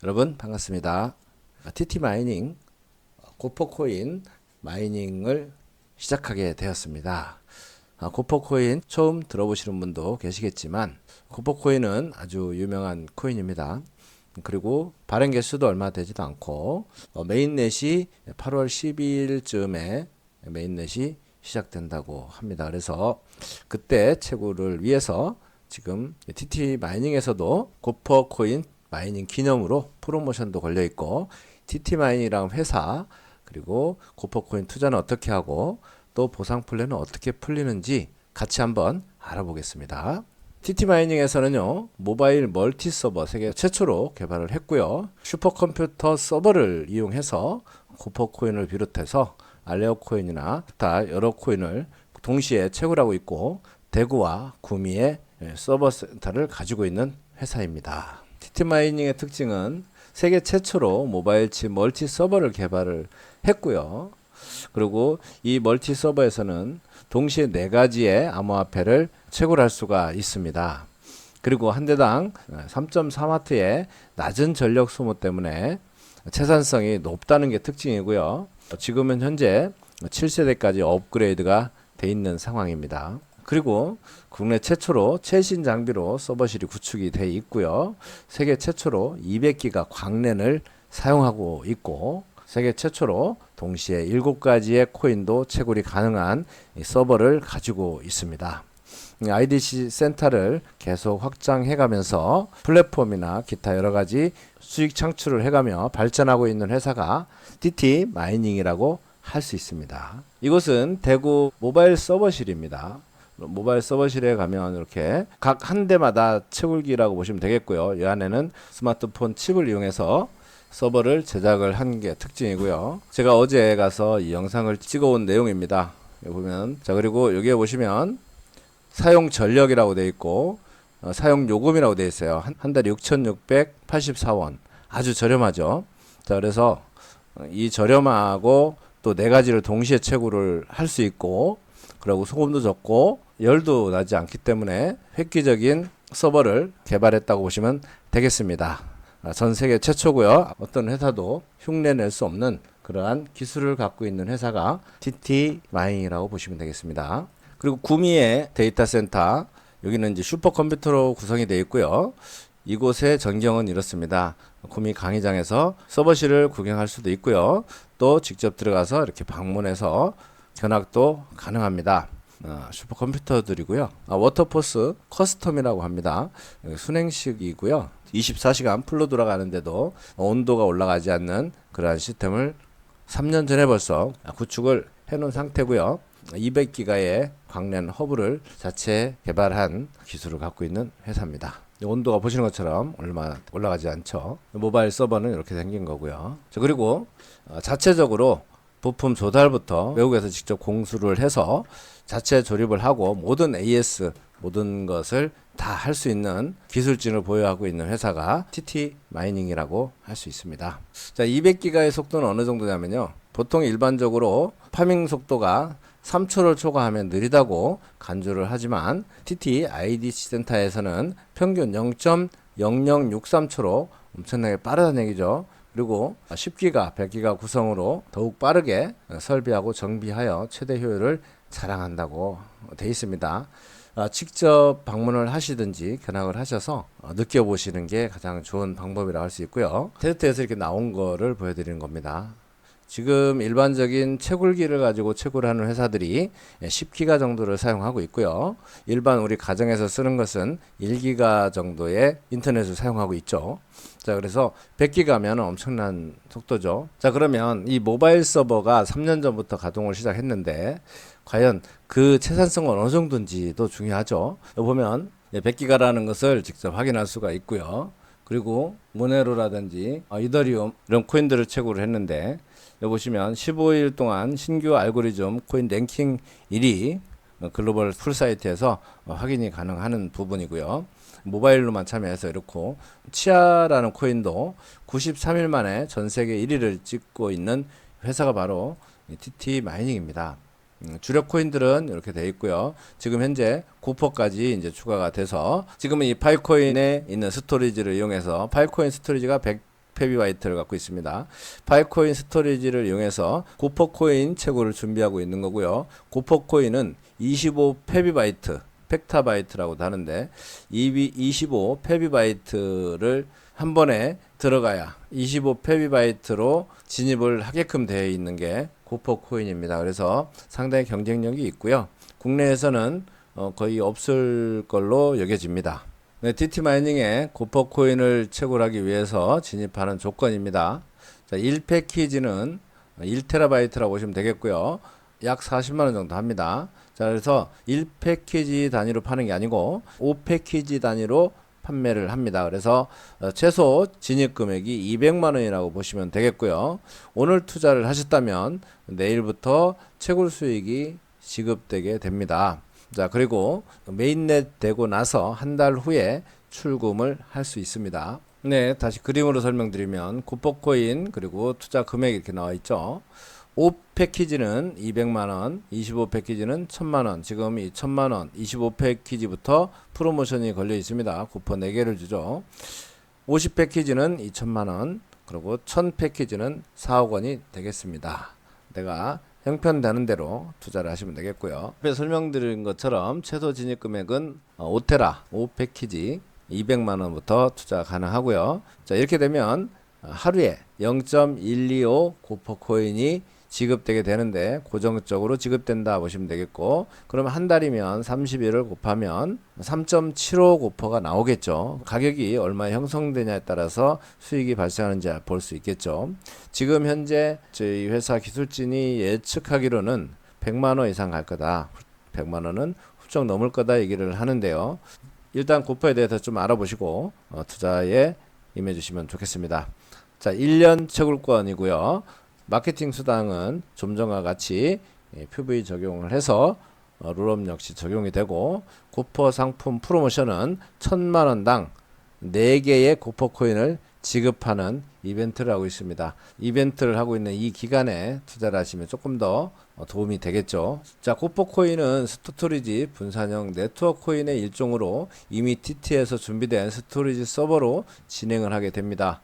여러분 반갑습니다. TT 마이닝 고포코인 마이닝을 시작하게 되었습니다. 고포코인 처음 들어보시는 분도 계시겠지만 고포코인은 아주 유명한 코인입니다. 그리고 발행 개수도 얼마 되지도 않고 메인넷이 8월 12일쯤에 메인넷이 시작된다고 합니다. 그래서 그때 채굴을 위해서 지금 TT 마이닝에서도 고포코인 마이닝 기념으로 프로모션도 걸려 있고, TT 마이닝이랑 회사, 그리고 고포코인 투자는 어떻게 하고 또 보상 플랜은 어떻게 풀리는지 같이 한번 알아보겠습니다. TT 마이닝에서는요, 모바일 멀티 서버 세계 최초로 개발을 했고요. 슈퍼컴퓨터 서버를 이용해서 고포코인을 비롯해서 알레오 코인이나 기타 여러 코인을 동시에 채굴하고 있고, 대구와 구미에 서버 센터를 가지고 있는 회사입니다. TT 마이닝의 특징은 세계 최초로 모바일 칩 멀티 서버를 개발을 했고요. 그리고 이 멀티 서버에서는 동시에 4가지의 암호화폐를 채굴할 수가 있습니다. 그리고 한 대당 3.4W의 낮은 전력 소모 때문에 채산성이 높다는 게 특징이고요. 지금은 현재 7세대까지 업그레이드가 돼 있는 상황입니다. 그리고 국내 최초로 최신 장비로 서버실이 구축이 돼 있고요. 세계 최초로 200기가 광랜을 사용하고 있고, 세계 최초로 동시에 7가지의 코인도 채굴이 가능한 서버를 가지고 있습니다. IDC 센터를 계속 확장해가면서 플랫폼이나 기타 여러가지 수익 창출을 해가며 발전하고 있는 회사가 TT 마이닝이라고 할 수 있습니다. 이곳은 대구 모바일 서버실입니다. 모바일 서버실에 가면 이렇게 각 한 대마다 채굴기라고 보시면 되겠고요. 이 안에는 스마트폰 칩을 이용해서 서버를 제작을 한 게 특징이고요. 제가 어제 가서 이 영상을 찍어온 내용입니다. 여기 보면, 자, 그리고 여기에 보시면 사용 전력이라고 되어 있고 사용 요금이라고 되어 있어요. 한 달에 6,684원. 아주 저렴하죠. 자, 그래서 이 저렴하고 또 4가지를 동시에 채굴을 할 수 있고, 그리고 소금도 적고 열도 나지 않기 때문에 획기적인 서버를 개발했다고 보시면 되겠습니다. 전 세계 최초고요. 어떤 회사도 흉내낼 수 없는 그러한 기술을 갖고 있는 회사가 TT 마이닝이라고 보시면 되겠습니다. 그리고 구미의 데이터 센터, 여기는 이제 슈퍼컴퓨터로 구성이 되어 있고요. 이곳의 전경은 이렇습니다. 구미 강의장에서 서버실을 구경할 수도 있고요. 또 직접 들어가서 이렇게 방문해서 견학도 가능합니다. 슈퍼컴퓨터들이고요. 워터포스 커스텀이라고 합니다. 순행식이고요. 24시간 풀로 돌아가는데도 온도가 올라가지 않는 그러한 시스템을 3년 전에 벌써 구축을 해놓은 상태고요. 200기가의 광랜 허브를 자체 개발한 기술을 갖고 있는 회사입니다. 온도가 보시는 것처럼 얼마 올라가지 않죠. 모바일 서버는 이렇게 생긴 거고요. 자, 그리고 자체적으로 부품 조달부터 외국에서 직접 공수를 해서 자체 조립을 하고 모든 AS 모든 것을 다 할 수 있는 기술진을 보유하고 있는 회사가 TT 마이닝이라고 할 수 있습니다. 자, 200기가의 속도는 어느 정도냐면요. 보통 일반적으로 파밍 속도가 3초를 초과하면 느리다고 간주를 하지만 TT IDC 센터에서는 평균 0.0063초로 엄청나게 빠르다는 얘기죠. 그리고 10기가, 100기가 구성으로 더욱 빠르게 설비하고 정비하여 최대 효율을 자랑한다고 되어 있습니다. 직접 방문을 하시든지 견학을 하셔서 느껴보시는 게 가장 좋은 방법이라고 할 수 있고요. 테스트에서 이렇게 나온 거를 보여드리는 겁니다. 지금 일반적인 채굴기를 가지고 채굴하는 회사들이 10기가 정도를 사용하고 있고요. 일반 우리 가정에서 쓰는 것은 1기가 정도의 인터넷을 사용하고 있죠. 자, 그래서 100기가면 엄청난 속도죠. 자, 그러면 이 모바일 서버가 3년 전부터 가동을 시작했는데 과연 그 채산성은 어느 정도인지도 중요하죠. 여기 보면 100기가라는 것을 직접 확인할 수가 있고요. 그리고 모네로라든지 이더리움 이런 코인들을 채굴을 했는데, 여기 보시면 15일 동안 신규 알고리즘 코인 랭킹 1위 글로벌 풀 사이트에서 확인이 가능한 부분이고요. 모바일로만 참여해서 이렇고, 치아라는 코인도 93일 만에 전 세계 1위를 찍고 있는 회사가 바로 TT 마이닝입니다. 주력 코인들은 이렇게 되어 있고요. 지금 현재 고퍼까지 이제 추가가 돼서 지금은 이 파이코인에 있는 스토리지를 이용해서 파이코인 스토리지가 페비바이트를 갖고 있습니다. 파이코인 스토리지를 이용해서 고퍼코인 채굴을 준비하고 있는 거고요. 고퍼코인은 25 페비바이트, 펙타바이트라고도 하는데 25 페비바이트를 한 번에 들어가야 25 페비바이트로 진입을 하게끔 되어 있는 게 고퍼코인입니다. 그래서 상당히 경쟁력이 있고요. 국내에서는 거의 없을 걸로 여겨집니다. 네, DT 마이닝에 고퍼코인을 채굴하기 위해서 진입하는 조건입니다. 자, 1패키지는 1테라바이트라고 보시면 되겠고요. 약 40만원 정도 합니다. 자, 그래서 1패키지 단위로 파는 게 아니고 5패키지 단위로 판매를 합니다. 그래서 최소 진입 금액이 200만원이라고 보시면 되겠고요. 오늘 투자를 하셨다면 내일부터 채굴 수익이 지급되게 됩니다. 자, 그리고 메인넷 되고 나서 한 달 후에 출금을 할 수 있습니다. 네, 다시 그림으로 설명드리면 고퍼코인 그리고 투자 금액이 이렇게 나와 있죠. 5패키지는 200만원, 25패키지는 1000만원, 지금 이 1000만원, 25패키지부터 프로모션이 걸려 있습니다. 쿠폰 4개를 주죠. 50패키지는 2000만원, 그리고 1000패키지는 4억 원이 되겠습니다. 내가 형편되는 대로 투자를 하시면 되겠고요. 앞에 설명드린 것처럼 최소 진입 금액은 5테라, 5패키지 200만원부터 투자 가능하고요. 자, 이렇게 되면 하루에 0.125 고퍼코인이 지급되게 되는데 고정적으로 지급된다 보시면 되겠고, 그러면 한 달이면 30일을 곱하면 3.75 고퍼가 나오겠죠. 가격이 얼마에 형성되냐에 따라서 수익이 발생하는지 볼 수 있겠죠. 지금 현재 저희 회사 기술진이 예측하기로는 100만원 이상 갈 거다, 100만원은 훌쩍 넘을 거다 얘기를 하는데요. 일단 고퍼에 대해서 좀 알아보시고 투자에 임해 주시면 좋겠습니다. 자, 1년 채굴권이고요. 마케팅 수당은 좀 전과 같이 PV 적용을 해서 룰업 역시 적용이 되고, 고퍼 상품 프로모션은 1000만원당 4개의 고퍼 코인을 지급하는 이벤트를 하고 있습니다. 이벤트를 하고 있는 이 기간에 투자를 하시면 조금 더 도움이 되겠죠. 자, 고퍼 코인은 스토리지 분산형 네트워크 코인의 일종으로 이미 TT에서 준비된 스토리지 서버로 진행을 하게 됩니다.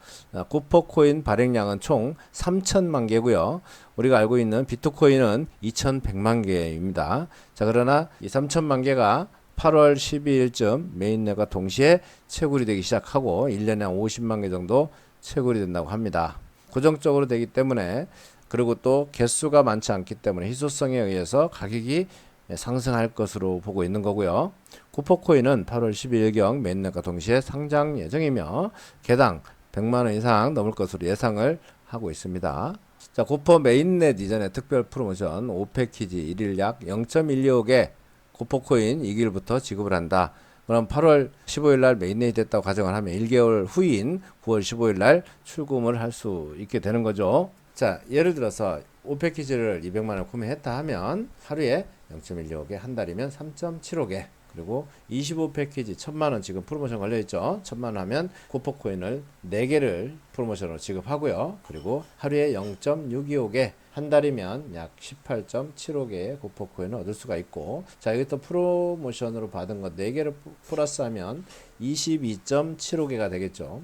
고퍼 코인 발행량은 총 3천만 개고요. 우리가 알고 있는 비트코인은 2100만 개입니다. 자, 그러나 이 3천만 개가 8월 12일쯤 메인넷과 동시에 채굴이 되기 시작하고 1년에 한 50만 개 정도 채굴이 된다고 합니다. 고정적으로 되기 때문에, 그리고 또 개수가 많지 않기 때문에 희소성에 의해서 가격이 상승할 것으로 보고 있는 거고요. 고퍼코인은 8월 12일경 메인넷과 동시에 상장 예정이며 개당 100만원 이상 넘을 것으로 예상을 하고 있습니다. 자, 고퍼 메인넷 이전에 특별 프로모션 5패키지 1일 약 0.125개 고퍼코인 2기일부터 지급을 한다. 그럼 8월 15일 날 메인넷이 됐다고 가정을 하면 1개월 후인 9월 15일 날 출금을 할 수 있게 되는 거죠. 자, 예를 들어서 5패키지를 200만원 구매했다 하면 하루에 0.125개, 한 달이면 3.75개, 그리고 25패키지 1000만원 지금 프로모션 걸려있죠. 1000만원 하면 고퍼코인을 4개를 프로모션으로 지급하고요. 그리고 하루에 0.625개, 한 달이면 약 18.75개의 고퍼코인을 얻을 수가 있고, 자, 여기 또 프로모션으로 받은 거 4개를 플러스하면 22.75개가 되겠죠.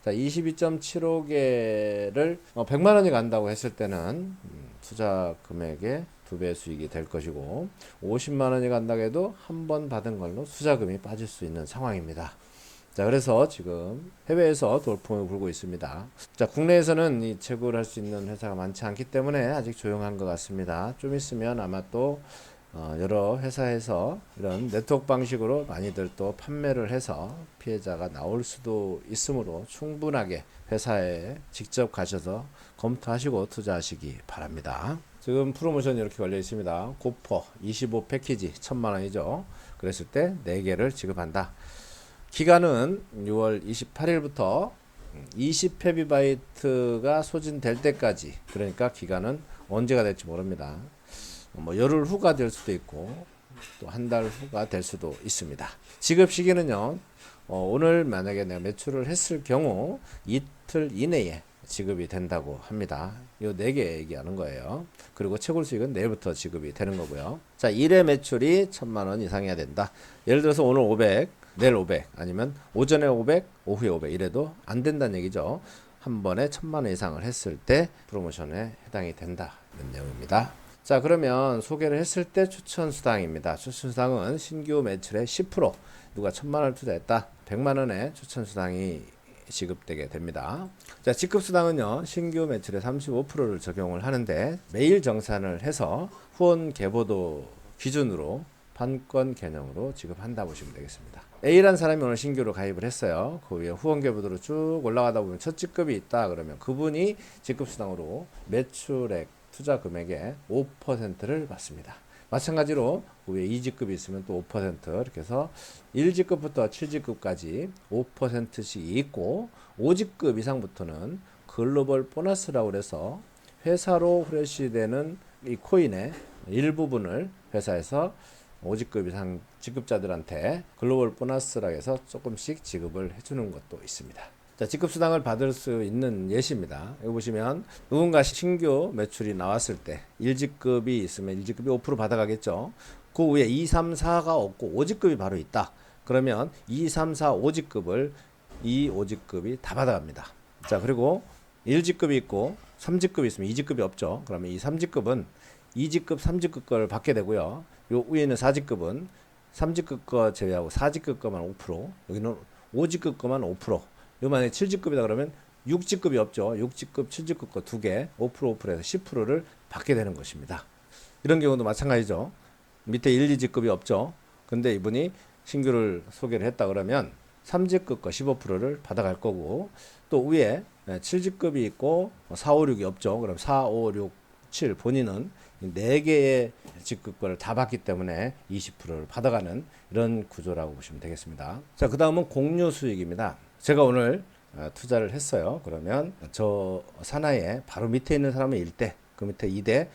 자, 22.75개를 100만원이 간다고 했을 때는 투자 금액의 2배 수익이 될 것이고, 50만원이 간다고 해도 한 번 받은 걸로 투자금이 빠질 수 있는 상황입니다. 자, 그래서 지금 해외에서 돌풍을 불고 있습니다. 자, 국내에서는 이 채굴할 수 있는 회사가 많지 않기 때문에 아직 조용한 것 같습니다. 좀 있으면 아마 또 여러 회사에서 이런 네트워크 방식으로 많이들 또 판매를 해서 피해자가 나올 수도 있으므로 충분하게 회사에 직접 가셔서 검토하시고 투자하시기 바랍니다. 지금 프로모션이 이렇게 걸려 있습니다. 고퍼 25 패키지 1000만원이죠. 그랬을 때 4개를 지급한다. 기간은 6월 28일부터 20페비바이트가 소진될 때까지, 그러니까 기간은 언제가 될지 모릅니다. 뭐 열흘 후가 될 수도 있고 또 한 달 후가 될 수도 있습니다. 지급 시기는요, 오늘 만약에 내가 매출을 했을 경우 이틀 이내에 지급이 된다고 합니다. 이 4개 얘기하는 거예요. 그리고 채굴 수익은 내일부터 지급이 되는 거고요. 자, 1회 매출이 1000만원 이상이어야 된다. 예를 들어서 오늘 500, 내일 500, 아니면 오전에 500, 오후에 500 이래도 안 된다는 얘기죠. 한 번에 1,000만 원 이상을 했을 때 프로모션에 해당이 된다. 이런 내용입니다. 자, 그러면 소개를 했을 때 추천 수당입니다. 추천 수당은 신규 매출의 10%, 누가 1,000만 원을 투자했다, 100만 원의 추천 수당이 지급되게 됩니다. 자, 지급 수당은요, 신규 매출의 35%를 적용을 하는데 매일 정산을 해서 후원 계보도 기준으로 판권 개념으로 지급한다 보시면 되겠습니다. A라는 사람이 오늘 신규로 가입을 했어요. 그 위에 후원 계보도로 쭉 올라가다 보면 첫 직급이 있다 그러면 그분이 지급 수당으로 매출액 투자 금액의 5%를 받습니다. 마찬가지로 그 위에 2직급이 있으면 또 5% 이렇게 해서 1직급부터 7직급까지 5%씩 있고 5직급 이상부터는 글로벌 보너스라고 해서 회사로 후레쉬되는 이 코인의 일부분을 회사에서 5직급 이상 직급자들한테 글로벌 보너스라고 해서 조금씩 지급을 해주는 것도 있습니다. 자, 지급수당을 받을 수 있는 예시입니다. 여기 보시면 누군가 신규 매출이 나왔을 때 1직급이 있으면 1직급이 5% 받아가겠죠. 그 위에 2, 3, 4가 없고 5직급이 바로 있다. 그러면 2, 3, 4, 5직급을 이 5직급이 다 받아갑니다. 자, 그리고 1직급이 있고 3직급이 있으면 2직급이 없죠. 그러면 이 3직급은 2직급, 3직급 거를 받게 되고요. 요 위에 있는 4직급은 3직급 거 제외하고 4직급 거만 5%, 여기는 5직급 거만 5%, 요 만약에 7직급이다 그러면 6직급이 없죠. 6직급, 7직급 거 두 개, 5%, 5%에서 10%를 받게 되는 것입니다. 이런 경우도 마찬가지죠. 밑에 1, 2직급이 없죠. 근데 이분이 신규를 소개를 했다 그러면 3직급 거 15%를 받아갈 거고, 또 위에 7직급이 있고 4, 5, 6이 없죠. 그럼 4, 5, 6, 7 본인은 4개의 직급권을 다 받기 때문에 20%를 받아가는 이런 구조라고 보시면 되겠습니다. 자, 그 다음은 공유 수익입니다. 제가 오늘 투자를 했어요. 그러면 저 사나이에 바로 밑에 있는 사람은 1대, 그 밑에 2대,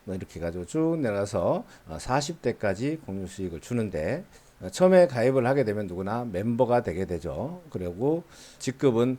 뭐 이렇게 가지고 쭉 내려가서 40대까지 공유 수익을 주는데, 처음에 가입을 하게 되면 누구나 멤버가 되게 되죠. 그리고 직급은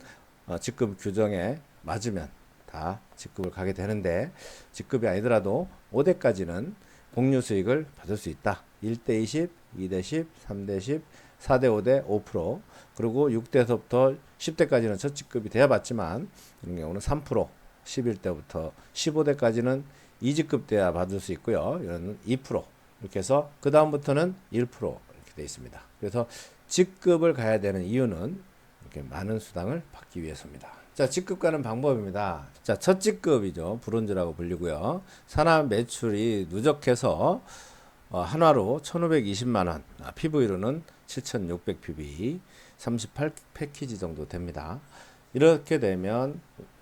직급 규정에 맞으면 다 직급을 가게 되는데, 직급이 아니더라도 5대까지는 공유 수익을 받을 수 있다. 1대 20, 2대 10, 3대 10, 4대 5대 5%, 그리고 6대에서부터 10대까지는 첫 직급이 돼야 받지만 이런 경우는 3%, 11대부터 15대까지는 2직급 돼야 받을 수 있고요. 이런 2%, 이렇게 해서 그 다음부터는 1% 이렇게 되어 있습니다. 그래서 직급을 가야 되는 이유는 이렇게 많은 수당을 받기 위해서입니다. 자, 직급 가는 방법입니다. 자, 첫 직급이죠. 브론즈라고 불리고요. 산업 매출이 누적해서 한화로 1,520만원, PV로는 7,600 PV, 38 패키지 정도 됩니다. 이렇게 되면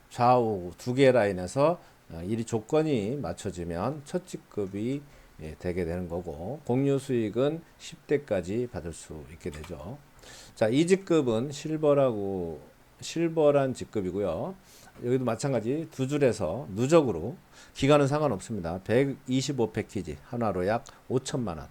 좌우 두 개 라인에서 이 조건이 맞춰지면 첫 직급이 되게 되는 거고, 공유 수익은 10대까지 받을 수 있게 되죠. 자, 이 직급은 실버란 직급이고요. 여기도 마찬가지 두 줄에서 누적으로, 기간은 상관없습니다. 125 패키지, 한화로 약 5천만 원,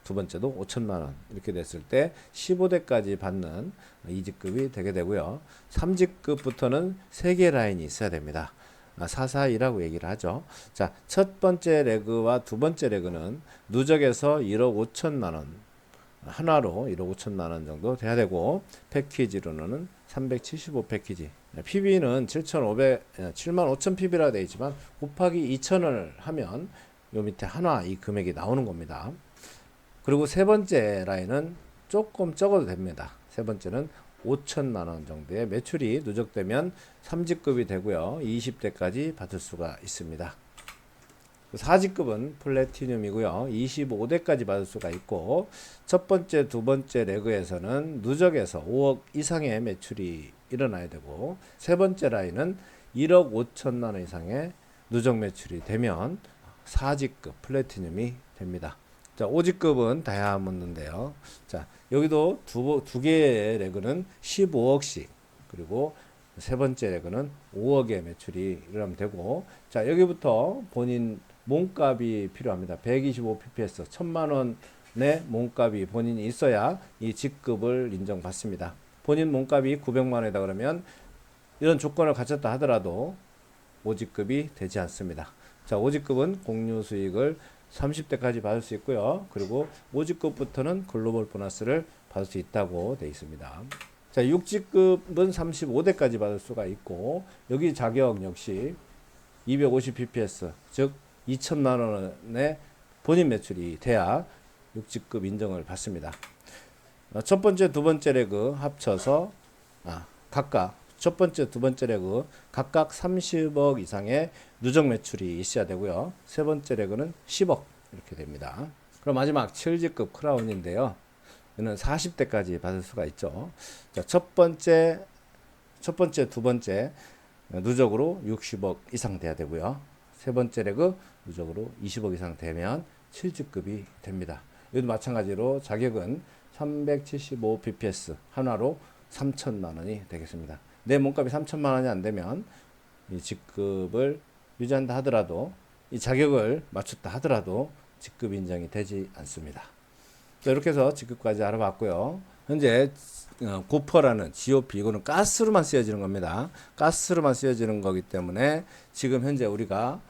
두 번째도 5천만 원 이렇게 됐을 때 15대까지 받는 2직급이 되게 되고요. 3직급부터는 3개 라인이 있어야 됩니다. 442라고 얘기를 하죠. 자, 첫 번째 레그와 두 번째 레그는 누적해서 1억 5천만 원, 한화로 1억 5천만 원 정도 돼야 되고, 패키지로는 375 패키지, PB는 7만 5천 PB라고 되어 있지만 곱하기 2천을 하면 요 밑에 한화 이 금액이 나오는 겁니다. 그리고 세 번째 라인은 조금 적어도 됩니다. 세 번째는 5천만 원 정도의 매출이 누적되면 3직급이 되고요. 20대까지 받을 수가 있습니다. 4직급은 플래티늄이고요. 25대까지 받을 수가 있고, 첫 번째, 두 번째 레그에서는 누적해서 5억 이상의 매출이 일어나야 되고, 세 번째 라인은 1억 5천만 원 이상의 누적 매출이 되면 4직급 플래티늄이 됩니다. 자, 5직급은 다이아몬드인데요. 자, 여기도 두 개의 레그는 15억씩, 그리고 세 번째 레그는 5억의 매출이 일어나면 되고, 자, 여기부터 본인 몸값이 필요합니다. 125 PPS, 1,000만 원의 몸값이 본인이 있어야 이 직급을 인정받습니다. 본인 몸값이 900만 원이다 그러면 이런 조건을 갖췄다 하더라도 5직급이 되지 않습니다. 자, 5직급은 공유 수익을 30대까지 받을 수 있고요. 그리고 5직급부터는 글로벌 보너스를 받을 수 있다고 되어 있습니다. 자, 6직급은 35대까지 받을 수가 있고, 여기 자격 역시 250bps, 즉 2천만 원의 본인 매출이 돼야 6직급 인정을 받습니다. 첫 번째, 두 번째 레그 합쳐서 각각 첫 번째, 두 번째 레그 각각 30억 이상의 누적 매출이 있어야 되고요. 세 번째 레그는 10억 이렇게 됩니다. 그럼 마지막 7직급 크라운인데요. 이는 40대까지 받을 수가 있죠. 자, 첫 번째, 두 번째 누적으로 60억 이상 돼야 되고요. 세 번째 레그 누적으로 20억 이상 되면 7직급이 됩니다. 이것도 마찬가지로 자격은 375bps 한화로 3천만 원이 되겠습니다. 내 몸값이 3천만 원이 안 되면 이 직급을 유지한다 하더라도, 이 자격을 맞췄다 하더라도 직급 인정이 되지 않습니다. 자, 이렇게 해서 직급까지 알아봤고요. 현재 고퍼라는 GOP, 이거는 가스로만 쓰여지는 겁니다. 가스로만 쓰여지는 거기 때문에 지금 현재 우리가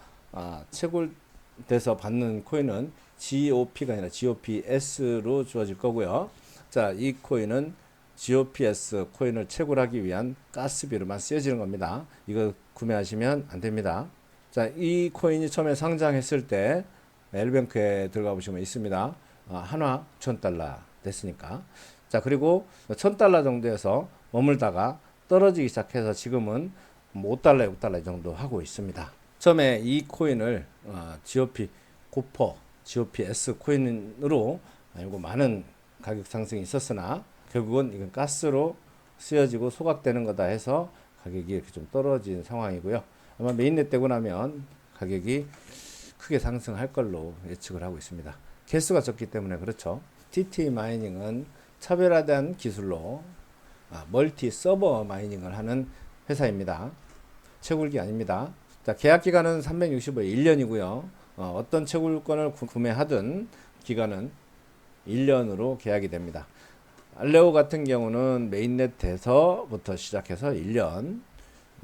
채굴돼서 받는 코인은 GOP가 아니라 GOPS로 주어질 거고요. 자, 이 코인은 GOPS 코인을 채굴하기 위한 가스비로만 쓰여지는 겁니다. 이거 구매하시면 안 됩니다. 자, 이 코인이 처음에 상장했을 때 엘뱅크에 들어가 보시면 있습니다. 한화 1,000달러 됐으니까. 자, 그리고 1,000달러 정도에서 머물다가 떨어지기 시작해서 지금은 5달러, 6달러 정도 하고 있습니다. 처음에 이 코인을 GOP 고퍼, GOPS 코인으로 알고 많은 가격 상승이 있었으나 결국은 이건 가스로 쓰여지고 소각되는 거다 해서 가격이 이렇게 좀 떨어진 상황이고요. 아마 메인넷 되고 나면 가격이 크게 상승할 걸로 예측을 하고 있습니다. 개수가 적기 때문에 그렇죠. TT 마이닝은 차별화된 기술로 멀티 서버 마이닝을 하는 회사입니다. 채굴기 아닙니다. 자, 계약 기간은 365일 1년이고요. 어떤 채굴권을 구매하든 기간은 1년으로 계약이 됩니다. 알레오 같은 경우는 메인넷 돼서부터 시작해서 1년,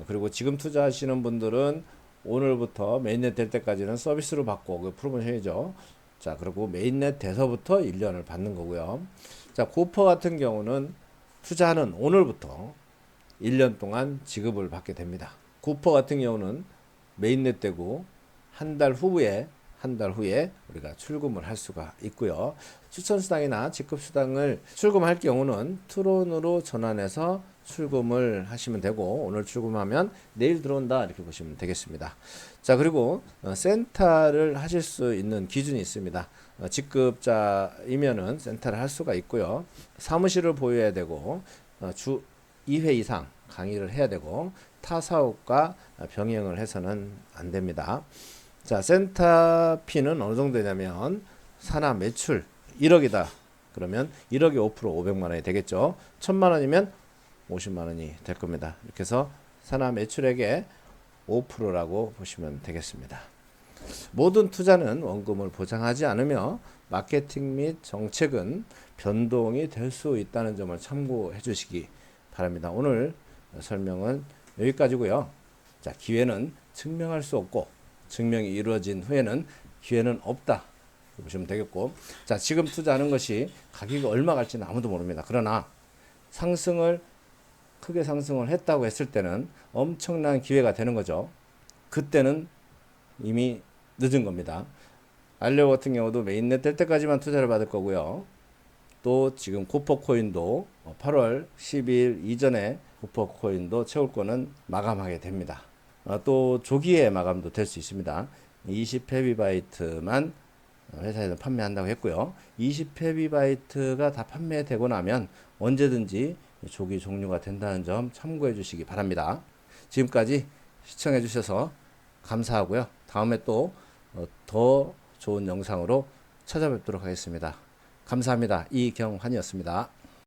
그리고 지금 투자하시는 분들은 오늘부터 메인넷 될 때까지는 서비스로 받고, 그 프로모션이죠. 자, 그리고 메인넷 돼서부터 1년을 받는 거고요. 자, 고퍼 같은 경우는 투자하는 오늘부터 1년 동안 지급을 받게 됩니다. 고퍼 같은 경우는 메인넷 되고 한 달 후에 우리가 출금을 할 수가 있고요. 추천수당이나 직급수당을 출금할 경우는 트론으로 전환해서 출금을 하시면 되고, 오늘 출금하면 내일 들어온다 이렇게 보시면 되겠습니다. 자, 그리고 센터를 하실 수 있는 기준이 있습니다. 직급자이면은 센터를 할 수가 있고요. 사무실을 보유해야 되고, 주 2회 이상 강의를 해야 되고, 타 사업과 병행을 해서는 안 됩니다. 자, 센터 피는 어느 정도 되냐면 산하 매출 1억이다. 그러면 1억에 5% 500만 원이 되겠죠. 1000만 원이면 50만 원이 될 겁니다. 이렇게 해서 산하 매출액의 5%라고 보시면 되겠습니다. 모든 투자는 원금을 보장하지 않으며 마케팅 및 정책은 변동이 될 수 있다는 점을 참고해 주시기 바랍니다. 오늘 설명은 여기까지고요. 자, 기회는 증명할 수 없고 증명이 이루어진 후에는 기회는 없다 보시면 되겠고, 자, 지금 투자하는 것이 가격이 얼마 갈지는 아무도 모릅니다. 그러나 크게 상승을 했다고 했을 때는 엄청난 기회가 되는 거죠. 그때는 이미 늦은 겁니다. 알레오 같은 경우도 메인넷 될 때까지만 투자를 받을 거고요. 또 지금 고퍼코인도 8월 10일 이전에 고퍼코인도 채굴권은 마감하게 됩니다. 또 조기에 마감도 될 수 있습니다. 20헤비바이트만 회사에서 판매한다고 했고요. 20헤비바이트가 다 판매되고 나면 언제든지 조기 종료가 된다는 점 참고해 주시기 바랍니다. 지금까지 시청해 주셔서 감사하고요. 다음에 또 더 좋은 영상으로 찾아뵙도록 하겠습니다. 감사합니다. 이경환이었습니다.